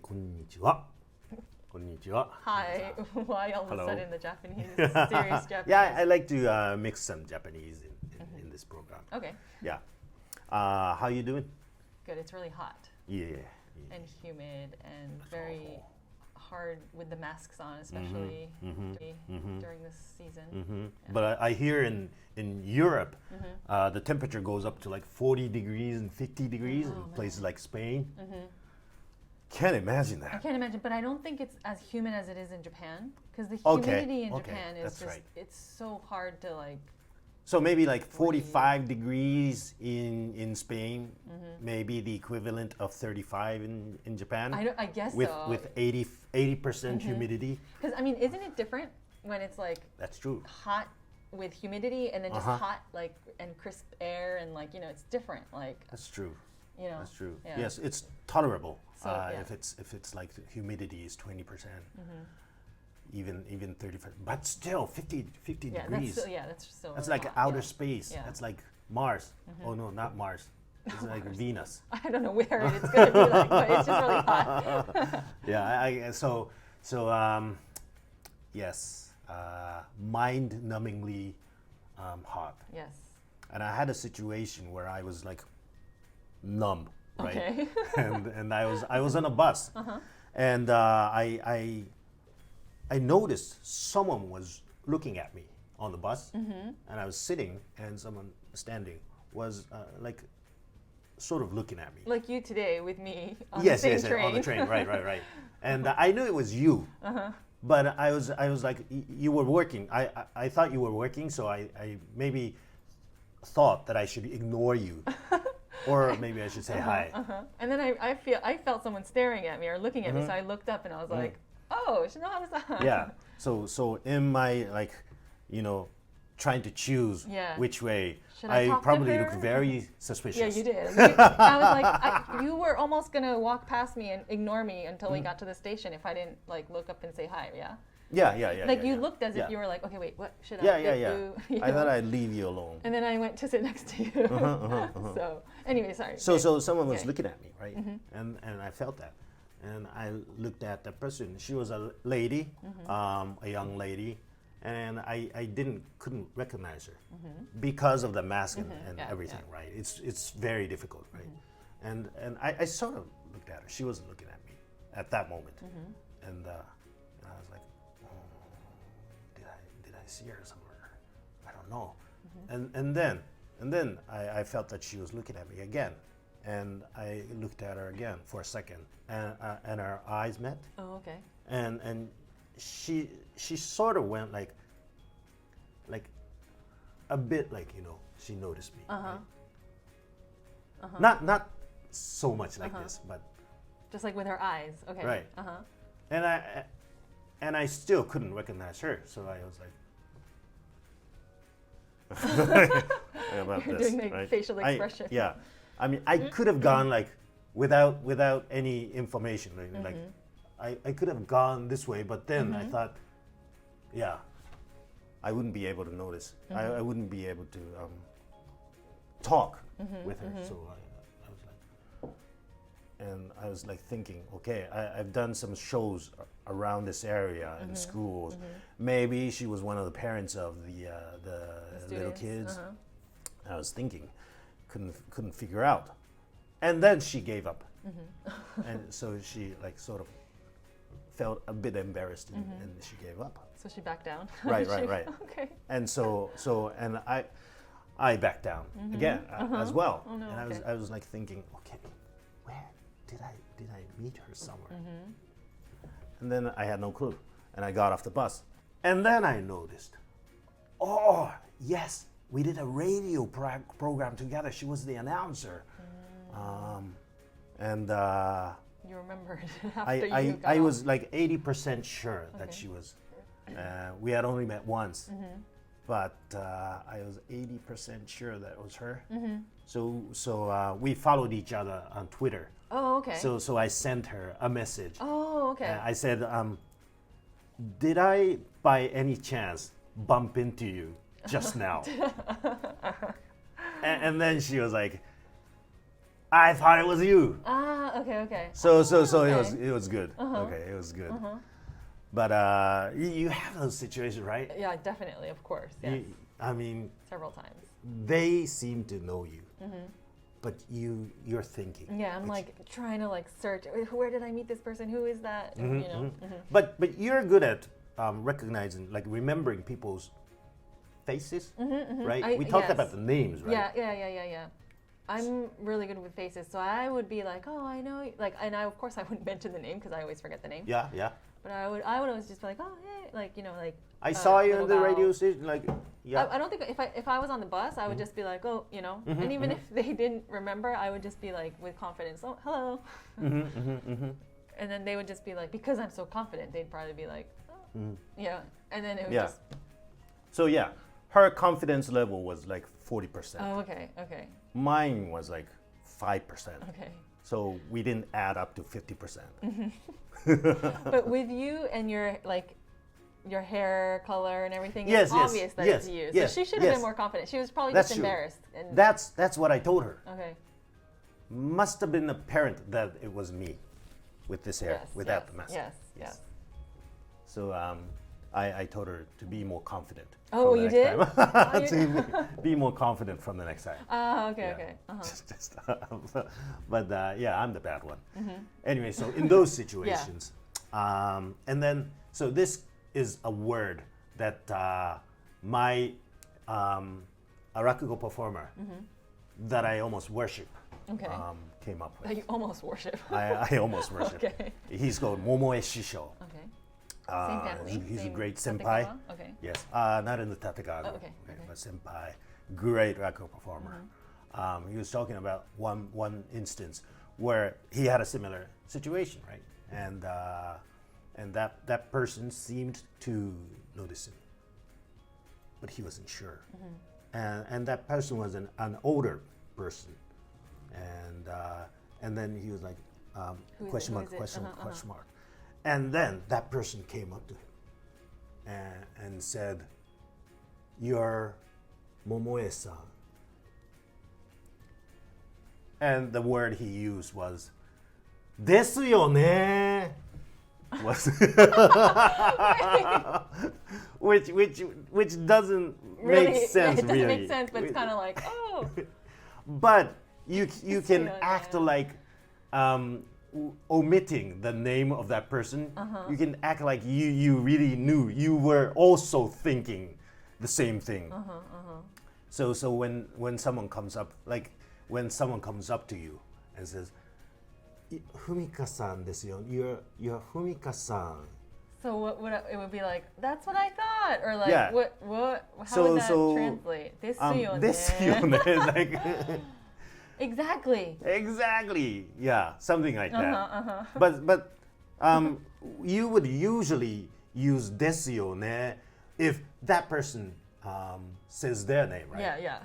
こんにちは。こんにちは。Hi. Why all of Hello. a sudden the Japanese, serious Japanese? Yeah, I like to mix some Japanese in this program. Okay. Yeah. How you doing? Good. It's really hot Yeah. and humid and very hard with the masks on, especially during this season. But I hear in Europe, the temperature goes up to like 40 degrees and 50 degrees in places like Spain. Can't imagine I that. can't imagine, but I don't think it's as humid as it is in Japan, because the Okay, humidity in okay, Japan is that's just, right. it's so hard to like, So maybe like 45 degrees in Spain, maybe the equivalent of 35 in Japan. I guess with so. with 80% humidity. Because I mean, isn't it different when it's like That's true. hot with humidity and then just hot like and crisp air and like, you know, it's different, like, That's true. you know. That's true. Yeah. Yes, it's tolerable So, yeah. if it's like the humidity is 20%, even 35. But still, 50 Yeah, degrees. that's so That's really like hot, outer yeah. space. Yeah. That's like Mars. Oh no, not Mars. It's like Venus. I don't know where it's gonna be like, but it's just really hot. Yeah. Yes, mind-numbingly hot. Yes. And I had a situation where I was like numb, right? Okay. and I was on a bus, and I noticed someone was looking at me on the bus, and I was sitting, and someone standing was like sort of looking at me. Like you today with me on Yes, the same yes, train. on the train, right. And I knew it was you, but I was like, you were working. I thought you were working, so I maybe thought that I should ignore you, or maybe I should say hi. And then I felt someone staring at me or looking at me, so I looked up and I was like, oh, Shinoharu-san. Yeah. So in my like, trying to choose Yeah. which way, Should I talk to probably her? looked very suspicious. Yeah, you did. I was like, you were almost gonna walk past me and ignore me until we got to the station if I didn't like look up and say hi. Yeah. Yeah. Like you yeah. looked as Yeah. if you were like, okay, wait, what should Yeah. I do? You I thought know? I'd leave you alone. And then I went to sit next to you. So anyway, sorry. So someone was Okay. looking at me, right? And I felt that, and I looked at the person. She was a lady, a young lady, and I couldn't recognize her because of the mask and Yeah, everything, yeah. right? It's very difficult, right? And I sort of looked at her. She wasn't looking at me at that moment, and I was like, did I see her somewhere? I don't know. And then I felt that she was looking at me again, and I looked at her again for a second, and our eyes met, Oh, okay. and she sort of went like a bit like she noticed me. Right? Not so much like this, but Just like with her eyes. Okay. Right. and I still couldn't recognize her, so I was like about You're this, doing the right? facial expression. Yeah, I mean, I could have gone like without any information. Like I could have gone this way, but then I thought, yeah, I wouldn't be able to notice. I wouldn't be able to talk with her. So I was like, and I was like thinking, okay, I've done some shows around this area in schools. Maybe she was one of the parents of the little students, kids. I was thinking, couldn't figure out, and then she gave up, and so she like sort of felt a bit embarrassed, and she gave up. So she backed down. Right. Okay. And so and I backed down again as well, Oh, no, and okay. I was like thinking, okay, where did I meet her somewhere? And then I had no clue, and I got off the bus, and then I noticed, oh yes, we did a radio program together. She was the announcer, and You remembered after you got I off. was like 80% sure that Okay. she was. We had only met once, but I was 80% sure that it was her. So we followed each other on Twitter. Oh, okay. So I sent her a message. Oh, okay. I said, did I by any chance bump into you just now? and then she was like, I thought it was you. Okay. So okay. it was good. Okay, it was good. But you have those situations, right? Yeah, definitely, of course. Yes. I mean, Several times. they seem to know you, but you're thinking. Yeah, I'm like trying to like search. Where did I meet this person? Who is that? You know. But you're good at recognizing, like remembering people's faces, right? We talked about the names, right? Yeah. I'm really good with faces, so I would be like, oh, I know, like, and of course I wouldn't mention the name because I always forget the name. Yeah. But I would always just be like, oh, hey, like, you know, like. I saw you in the bow. radio station, like, yeah. I don't think if I was on the bus, I would just be like, oh, you know, and even if they didn't remember, I would just be like with confidence, oh, hello. And then they would just be like, because I'm so confident, they'd probably be like, oh, yeah, and then it would just. So yeah, her confidence level was like 40%. Oh, okay. Mine was like 5%. Okay. So we didn't add up to 50%. But with you and your like your hair color and everything, it's obvious that it's you. So she should have been more confident. She was probably just embarrassed. And that's what I told her. Okay. Must have been apparent that it was me with this hair, without the mask. Yes. So I told her to be more confident. Oh, you did? To be more confident from the next time. Oh, okay. But yeah, I'm the bad one. Anyway, so in those situations, and then so this is a word that my rakugo performer that I almost worship came up with. You almost worship. I almost worship. Okay. He's called Momoe Shisho. Okay. Same family. He's a great senpai. Tatekawa? Okay. Yes, not in the Tatekawa. Okay. But senpai, great rakugo performer. He was talking about one instance where he had a similar situation, right? And that person seemed to notice him, but he wasn't sure. And that person was an older person, and then he was like, question mark. And then that person came up to him and said, "You're Momoe-san." And the word he used was, "desu yo ne." which doesn't Really, make sense. It doesn't make sense, but it's kind of like, oh. But you can act like omitting the name of that person. You can act like you really knew. You were also thinking the same thing. So when someone comes up, like when someone comes up to you and says, "Fumika-san desu yo. You're Fumika-san." So what would it would be like? That's what I thought, or like what? How would that translate? Desu yo ne. Desu yo ne is like. Exactly. Yeah, something like that. But you would usually use desu yo ne if that person says their name, right? Yeah,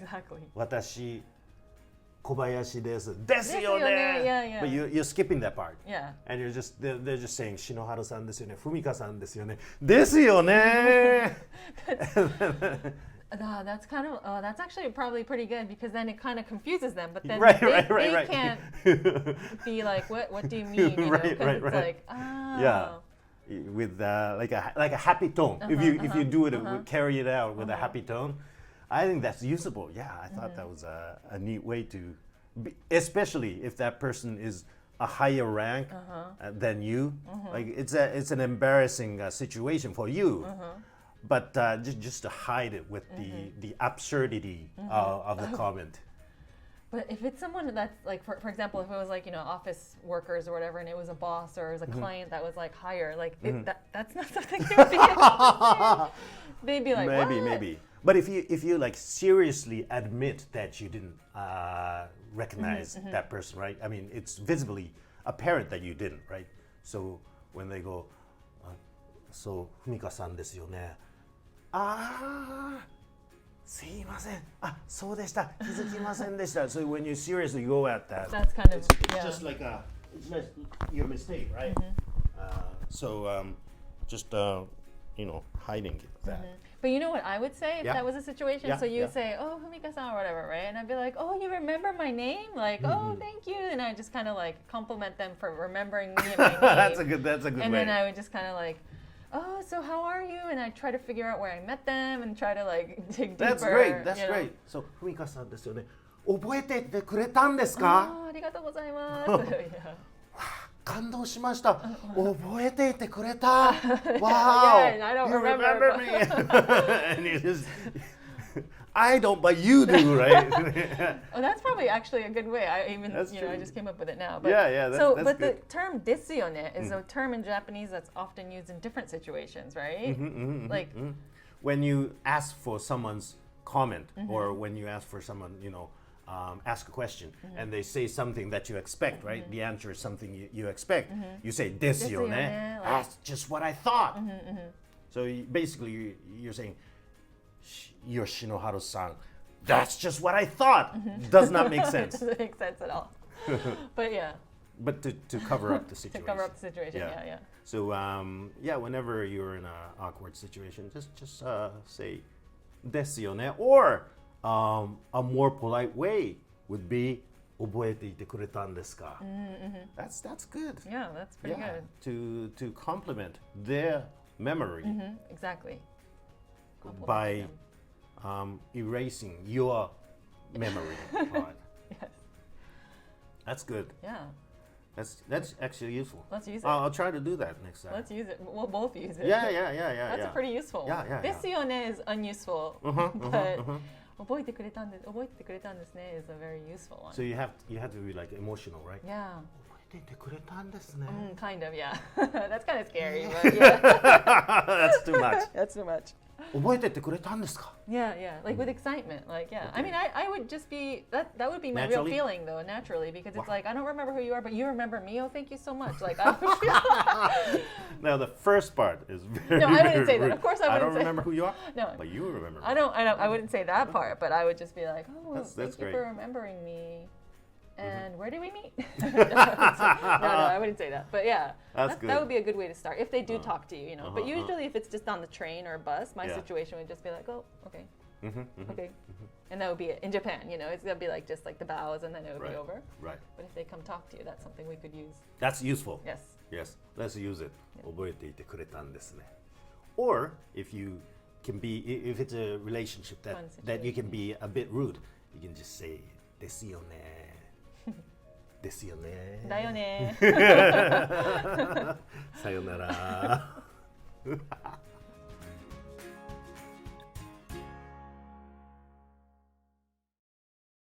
exactly. Watashi Kobayashi desu. Desu yo ne. Yeah. But you're skipping that part. Yeah. And they're just saying Shinoharu-san desu yo ne, Fumika-san desu yo ne, desu yo ne. That's kind of that's actually probably pretty good because then it kind of confuses them. But then right. they can't be like, what do you mean? You know? Right. It's like, oh. Yeah, with like a happy tone. If you do it, carry it out with a happy tone, I think that's usable. Yeah, I thought that was a neat way to, especially if that person is a higher rank than you. Like it's an embarrassing situation for you. But just to hide it with the absurdity of the comment. But if it's someone that's like, for example, if it was like, office workers or whatever, and it was a boss or it was a client that was like higher, like that's not something they would be able to say. They'd be like, maybe. But if you like seriously admit that you didn't recognize that person, right? I mean, it's visibly apparent that you didn't, right? So when they go, "So Fumika-san desu yo ne." すいません。そうでした。気づきませんでした。So when you seriously go at that, that's kind of it's just like it's just your mistake, right? So just hiding that. But you know what I would say if Yeah. that was a situation? Yeah, So you yeah. say, oh, Fumika-san or whatever, right? And I'd be like, oh, you remember my name? Like, oh, thank you. And I just kind of like compliment them for remembering me and my name. That's a good And way. then I would just kind of like, oh, so how are you? And I try to figure out where I met them and try to like dig deeper. That's great. That's you know? great. So, Fumika さんですよね。覚えていてくれたんですか？ありがとうございます。yeah. 感動しました。覚えていてくれた。Wow. Yeah, I don't You remember, me. And you just, I don't, but you do, right? Oh, that's probably actually a good way. I even, That's you know, I true. just came up with it now. But, Yeah, that's but good. the term desuyone is a term in Japanese that's often used in different situations, right? Like, When you ask for someone's comment, or when you ask for someone, you know, ask a question, and they say something that you expect, right? The answer is something you expect. You say desuyone. Desuyone, like- That's just what I thought. So basically, you're saying, you're Shinoharu-san. That's just what I thought. Does not make sense. doesn't make sense at all. But yeah, But to cover up the to situation. cover up the situation. Yeah. Yeah. So yeah, whenever you're in an awkward situation, just say desuyone, or a more polite way would be 覚えていてくれたんですか? That's good. Yeah, that's pretty Yeah, good. to compliment their memory Exactly. by erasing your memory part. Yes. That's good. Yeah. That's actually useful. Let's use it. I'll try to do that next time. Let's use it. We'll both use it. Yeah. That's yeah. a pretty useful. Yeah, yeah, yeah. Desuyone is unuseful, but 覚えてくれたんですね is a very useful one. So you have to be like emotional, right? Yeah. 覚えていてくれたんですね. Kind of, yeah. That's kind of scary, but yeah. That's too much. That's too much. 覚えていてくれたんですか? Yeah. Like with excitement, like yeah. I Okay. mean, I would just be that would be my Naturally? real feeling though, naturally, because it's Wow. like I don't remember who you are, but you remember me. Oh, thank you so much. Like I would feel Now the first part is very. No, I wouldn't say that. rude. Of course I I wouldn't don't say remember who you are. No. But you remember. I wouldn't say that part, but I would just be like, oh, That's thank you great. for remembering me. And where did we meet? No, I wouldn't say that. But yeah, That's that good. would be a good way to start if they do talk to you, you know. But uh-huh. usually, if it's just on the train or bus, my Yeah. situation would just be like, oh, okay, okay, and that would be it. In Japan, you know, it's gonna be like just like the bows, and then it would Right. be over. Right. But if they come talk to you, that's something we could use. That's useful. Yes. Yes. Let's use it. 覚えていてくれたんですね. Or if you can be, if it's a relationship Fun that you can situation. be a bit rude, you can just say ですよね. ですよね. だよね。さよなら.